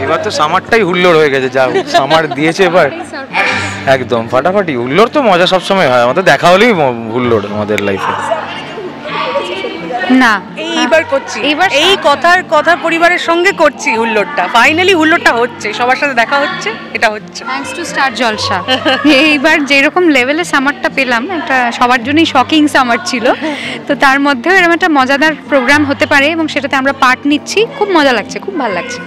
এবার তো সামারটাই হুল্লোড় হয়ে গেছে, যা সামার দিয়েছে এবার একদম ফাটাফাটি। হুল্লোড় তো মজা সবসময় হয়, আমাদের দেখা হলেই হুল্লোড় আমাদের লাইফে। না এইবার করছি, এই কথা পরিবারের সঙ্গে করছি হুল্লোড়টা। ফাইনালি হুল্লোড়টা হচ্ছে, সবার সাথে দেখা হচ্ছে, এটা হচ্ছে থ্যাঙ্কস টু স্টার জলসা। এইবার যেরকম লেভেলে সামারটা পেলাম, একটা সবার জন্যই শকিং সামার ছিল, তো তার মধ্যেও এরকম একটা মজাদার প্রোগ্রাম হতে পারে এবং সেটাতে আমরা পার্ট নিচ্ছি। খুব মজা লাগছে, খুব ভালো লাগছে।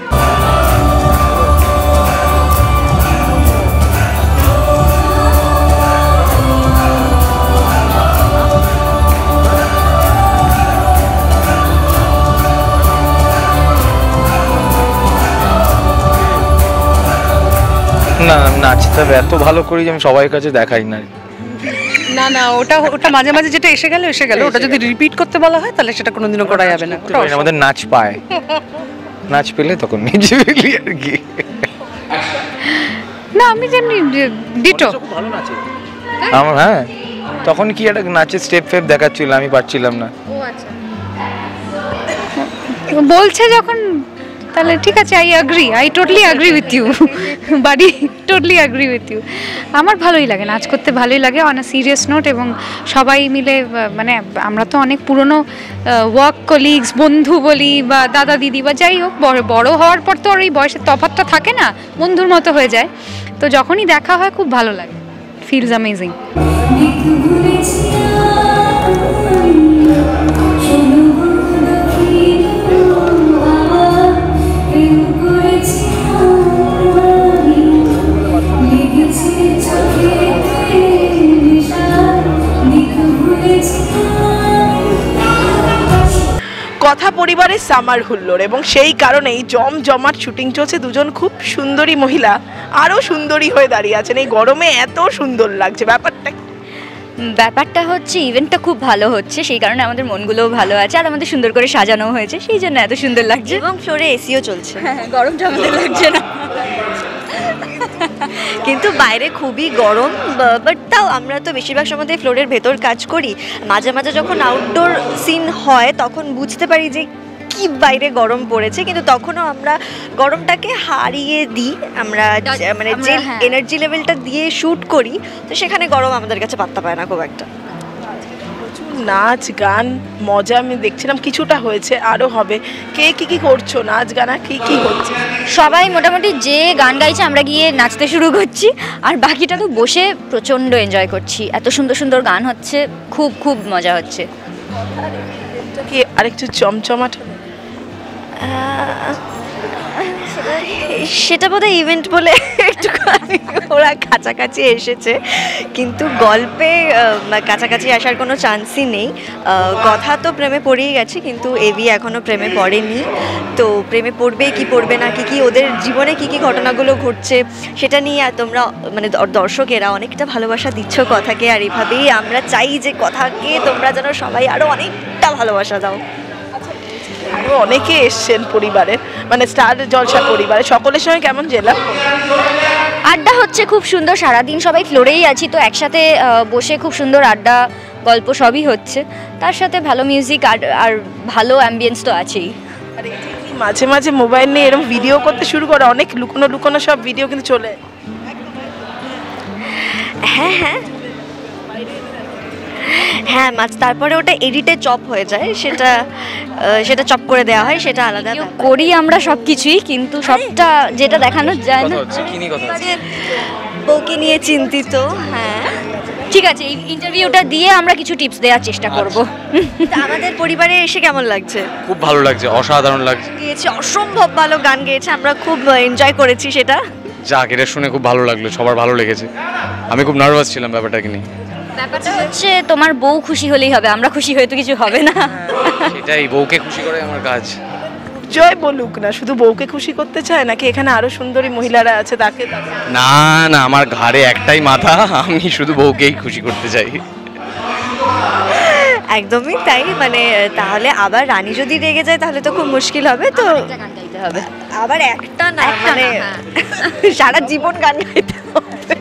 না নাচটা এত ভালো করি যে আমি সবার কাছে দেখাই না। না না, ওটা মাঝে মাঝে যেটা এসে গেল, ওটা যদি রিপিট করতে বলা হয় তাহলে সেটা কোনোদিনও করা যাবে না। আমাদের নাচ পায়, নাচ পেলে তখন নিজে পেলি আর কি। না আমি যেমনি ডিটো ভালো নাচে আমার, হ্যাঁ তখন কি একটা নাচের স্টেপ ফেপ দেখাচ্ছিল, আমি পারছিলাম না। ও আচ্ছা, বলছে যখন তাহলে ঠিক আছে, I totally agree with you বাড়ি, টোটালি অ্যাগ্রি উইথ ইউ। আমার ভালোই লাগে, নাচ করতে ভালোই লাগে অন আ সিরিয়াস নোট। এবং সবাই মিলে মানে আমরা তো অনেক পুরনো ওয়ার্ক কলিগস, বন্ধু বলি বা দাদা দিদি বা যাই হোক, বড় হওয়ার পর তো আর এই বয়সের তফাৎটা থাকে না, বন্ধুর মতো হয়ে যায়। তো যখনই দেখা হয় খুব ভালো লাগে, ফিলস অ্যামেজিং। কথা পরিবারের সামার হুল্লোড়, এবং সেই কারণেই জমজমাট শুটিং চলছে। দুজন খুব সুন্দরী মহিলা আরও সুন্দরী হয়ে দাঁড়িয়ে আছেন, এই গরমে এত সুন্দর লাগছে। ব্যাপারটা হচ্ছে ইভেন্টটা খুব ভালো হচ্ছে, সেই কারণে আমাদের মনগুলোও ভালো আছে, আর আমাদের সুন্দর করে সাজানো হয়েছে, সেই জন্য এত সুন্দর লাগছে। এবং ফ্লোরে এসিও চলছে, গরমটা আমাদের লাগছে না, কিন্তু বাইরে খুবই গরম। বাট তাও আমরা তো বেশিরভাগ সময় ফ্লোরের ভেতর কাজ করি, মাঝে মাঝে যখন আউটডোর সিন হয় তখন বুঝতে পারি যে কি বাইরে গরম পড়েছে, কিন্তু তখনও আমরা গরমটাকে হারিয়ে দিই, আমরা মানে যে এনার্জি লেভেলটা দিয়ে শ্যুট করি, তো সেখানে গরম আমাদের কাছে পাত্তা পায় না খুব একটা। নাচ গান মজা আমি দেখছিলাম, কিছুটা হয়েছে, আরও হবে। কে কি করছো, নাচ গানা কি হচ্ছে? সবাই মোটামুটি যে গান গাইছে আমরা গিয়ে নাচতে শুরু করছি, আর বাকিটা তো বসে প্রচণ্ড এনজয় করছি। এত সুন্দর সুন্দর গান হচ্ছে, খুব খুব মজা হচ্ছে। কি আরেকটু চমচমাট সেটা বোধহয় ইভেন্ট বলে একটু ওরা কাছাকাছি এসেছে, কিন্তু গল্পে কাছাকাছি আসার কোনো চান্সই নেই। কথা তো প্রেমে পড়েই গেছে, কিন্তু এভি এখনও প্রেমে পড়েনি। তো প্রেমে পড়বে কি পড়বে না, কি ওদের জীবনে কি ঘটনাগুলো ঘটছে সেটা নিয়ে তোমরা মানে দর্শকেরা অনেকটা ভালোবাসা দিচ্ছ কথাকে, আর এভাবেই আমরা চাই যে কথাকে তোমরা যেন সবাই আরও অনেকটা ভালোবাসা দাও। আরও অনেকে এসছেন পরিবারের, মানে স্টার জলসা পরিবারের সকলের সঙ্গে কেমন জেলা আড্ডা হচ্ছে খুব সুন্দর, সারাদিন সবাই ফ্লোরেই আছি, তো একসাথে বসে খুব সুন্দর আড্ডা গল্প সবই হচ্ছে, তার সাথে ভালো মিউজিক আর ভালো অ্যাম্বিয়েন্স তো আছেই। আর মাঝে মাঝে মোবাইল নিয়ে এরকম ভিডিও করতে শুরু করে, অনেক লুকোনো সব ভিডিও কিন্তু চলে। হ্যাঁ হ্যাঁ হ্যাঁ, তারপরে ওটা এডিটে চপ হয়ে যায়, সেটা চপ করে দেওয়া হয়, সেটা আলাদা করি আমরা সব কিছুই, কিন্তু সবটা যেটা দেখানো যায় না বউকে নিয়ে চিন্তিত। হ্যাঁ ঠিক আছে, এই ইন্টারভিউটা দিয়ে আমরা কিছু টিপস দেওয়ার চেষ্টা করব। আমাদের পরিবারে এসে কেমন লাগছে? খুব ভালো লাগছে, অসাধারণ লাগছে, গেয়েছে, অসম্ভব ভালো গান গেয়েছে, আমরা খুব এনজয় করেছি সেটা। যাক, এটা শুনে খুব ভালো লাগলো, সবার ভালো লেগেছে। আমি খুব নার্ভাস ছিলাম ব্যাপারটাকে নিয়ে। ব্যাপারটা হচ্ছে তোমার বউ খুশি হলেই হবে, আমরা খুশি হয়ে তো কিছু হবে না। সেটাই, বউকে খুশি করে আমার কাজ। জয় বলুক না, শুধু বউকে খুশি করতে চায় নাকি এখানে আরো সুন্দরী মহিলারা আছে তাকে? না না, আমার ঘাড়ে একটাই মাথা, আমি শুধু বউকেই খুশি করতে চাই। একদমই তাই, মানে তাহলে আবার রানী যদি রেগে যায় তাহলে তো খুব মুশকিল হবে, তো গান গাইতে হবে আবার একটা না, মানে সারা জীবন গান গাইতে হবে।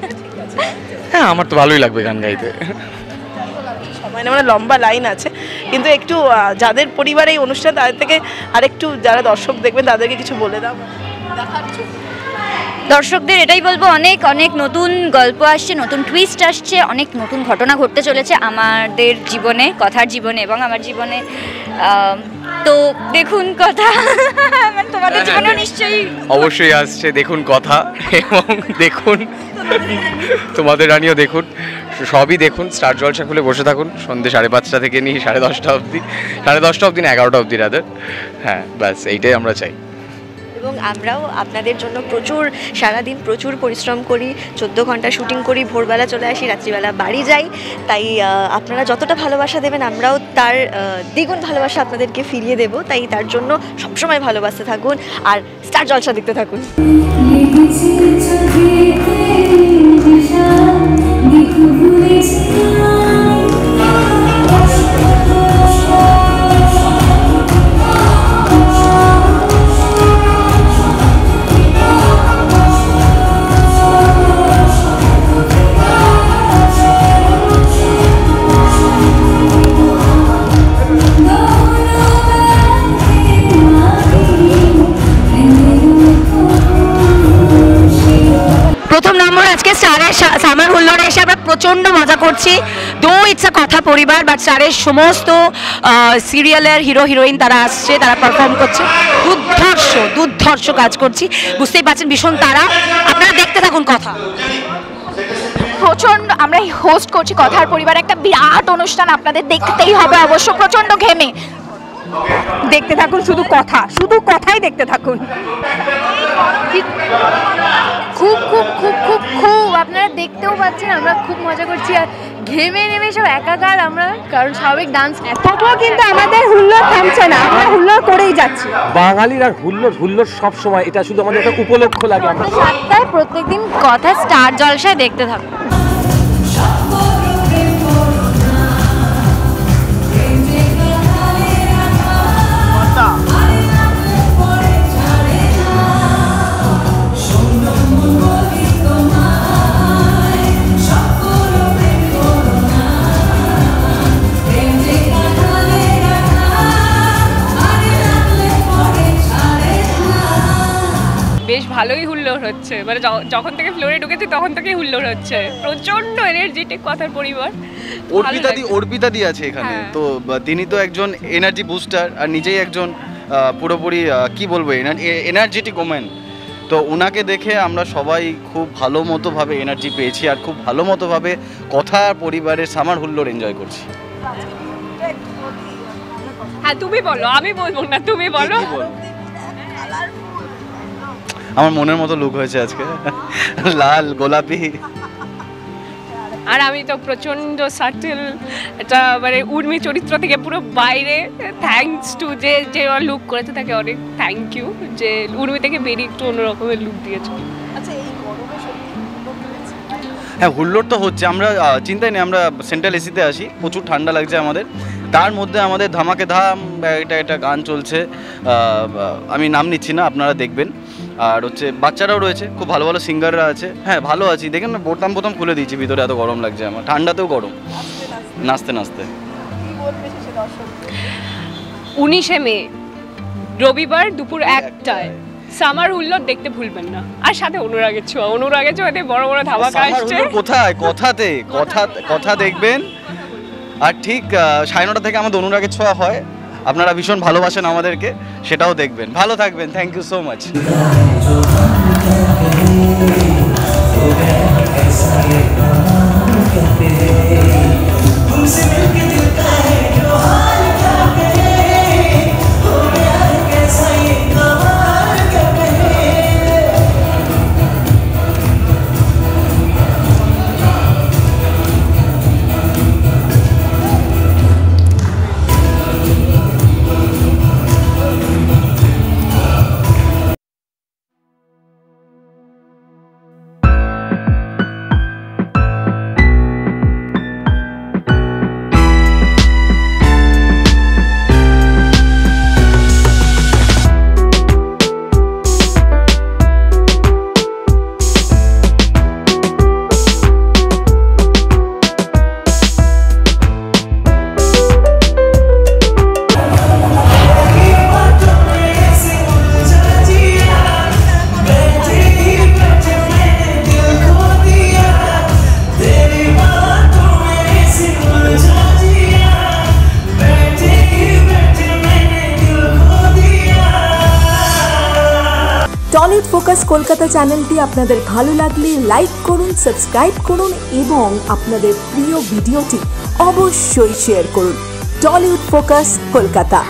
হ্যাঁ, আমার তো ভালোই লাগবে গান গাইতে। সময় না, মানে লম্বা লাইন আছে, কিন্তু একটু যাদের পরিবারে এই অনুষ্ঠান তাদের থেকে আরেকটু যারা দর্শক দেখবেন তাদেরকে কিছু বলে দাও। দর্শকদের এটাই বলবো, অনেক অনেক নতুন গল্প আসছে, নতুন টুইস্ট আসছে, অনেক নতুন ঘটনা ঘটতে চলেছে আমাদের জীবনে, কথার জীবনে এবং আমার জীবনে। তো দেখুন কথা, মানে তোমাদের জীবনেও নিশ্চয়ই অবশ্যই আসছে, দেখুন কথা এবং দেখুন তোমাদের রানিও দেখুন, সবই দেখুন। স্টার জলসা খুলে বসে থাকুন সন্ধ্যে 5:30 থেকে নিয়ে 10:30 অবধি, 10:30 অবধি না 11টা অবধি রাদার। হ্যাঁ ব্যাস এইটাই আমরা চাই। এবং আমরাও আপনাদের জন্য সারাদিন প্রচুর পরিশ্রম করি, 14 ঘন্টা শুটিং করি, ভোরবেলা চলে আসি, রাত্রিবেলা বাড়ি যাই। তাই আপনারা যতটা ভালোবাসা দেবেন আমরাও তার দ্বিগুণ ভালোবাসা আপনাদেরকে ফিরিয়ে দেব। তাই তার জন্য সবসময় ভালোবাসতে থাকুন আর স্টার জলসা দেখতে থাকুন। প্রথম নম্বর আজকে স্টারের সামার হুল্লোড়ে এসে আমরা প্রচণ্ড মজা করছি। দো ইটস আ কথা পরিবার, বাট স্টারের সমস্ত সিরিয়ালের হিরো হিরোইন তারা আসছে, তারা পারফর্ম করছে, দুর্ধর্ষ কাজ করছি, বুঝতেই পারছেন ভীষণ তারা। আপনারা দেখতে থাকুন কথা। প্রচন্ড আমরা হোস্ট করছি কথার পরিবার, একটা বিরাট অনুষ্ঠান, আপনাদের দেখতেই হবে অবশ্য। প্রচন্ড ঘেমে দেখতে থাকুন, শুধু কথাই দেখতে থাকুন। খুব খুব খুব খুব খুব আপনারা দেখতেও পাচ্ছেন, আমরা খুব মজা করছি আর ঘেমে নেমে সব একাকার আমরা, কারণ স্বাভাবিক ডান্স তবুও কিন্তু আমাদের হুল্লোড় থামছে না, আমরা হুল্লোড় করেই যাচ্ছি। বাঙালির আর হুল্লোড় সব সময়, এটা শুধু আমাদের একটা উপলক্ষ লাগে। আমরা 7টায় প্রত্যেকদিন কথা স্টার জলসায় দেখতে থাকুন। বেশ ভালোই হুল্লোড় হচ্ছে, মানে যখন থেকে ফ্লোরে ঢুকেছি তখন থেকেই হুল্লোড় হচ্ছে, প্রচন্ড এনার্জেটিক কথার পরিবার। অর্পিতাদি আছে এখানে, তো তিনি তো একজন এনার্জি বুস্টার আর নিজেই একজন পুরোপুরি কি বলবো এনার্জেটিক ওমেন। তো ওনাকে দেখে আমরা সবাই খুব ভালো মতোভাবে এনার্জি পেয়েছি আর খুব ভালো মতোভাবে কথা পরিবারের সামার হুল্লোড় এনজয় করছি। হ্যাঁ তুমি বলো, আমি বলবো না, তুমি বলো। আমার মনের মতো লুক হয়েছে আজকে, লাল গোলাপি। আর আমি তো প্রচন্ড সাটেল, এটা মানে উর্মি চরিত্র থেকে পুরো বাইরে। থ্যাঙ্কস টু যে লুক করেছে তাকে অনেক থ্যাংক ইউ, যে উর্মি থেকে বেরিয়ে একটু অন্যরকমের লুক দিয়েছে। হ্যাঁ হুল্লোড় তো হচ্ছে, আমরা চিন্তাই নেই, আমরা সেন্ট্রাল এসিতে আসি, প্রচুর ঠান্ডা লাগছে আমাদের, তার মধ্যে আমাদের ধামাকে ধাম একটা গান চলছে, আমি নাম নিচ্ছি না, আপনারা দেখবেন। আর হচ্ছে বাচ্চারাও রয়েছে, খুব ভালো ভালো সিঙ্গাররা আছে। হ্যাঁ ভালো আছি, দেখেন না বোতাম খুলে দিয়েছি, ভিতরে এত গরম লাগছে আমার, ঠান্ডাতেও গরম, নাচতে 19শে মে রবিবার দুপুর 1টায় সামার হুল্লোড় দেখতে ভুলবেন না। আর সাথে অনুরাগের ছোঁয়াতে বড় বড় ধামাকা আসছে। কোথায় কথা দেখবেন। আর ঠিক 9:30 থেকে আমাদের অনুরাগের ছোঁয়া হয়, আপনারা ভীষণ ভালোবাসেন আমাদেরকে, সেটাও দেখবেন। ভালো থাকবেন, thank you so much. Tollywood focus Kolkata চ্যানেলটি আপনাদের ভালো লাগলে লাইক করুন, সাবস্ক্রাইব করুন এবং আপনাদের প্রিয় ভিডিওটি অবশ্যই শেয়ার করুন। Tollywood focus Kolkata.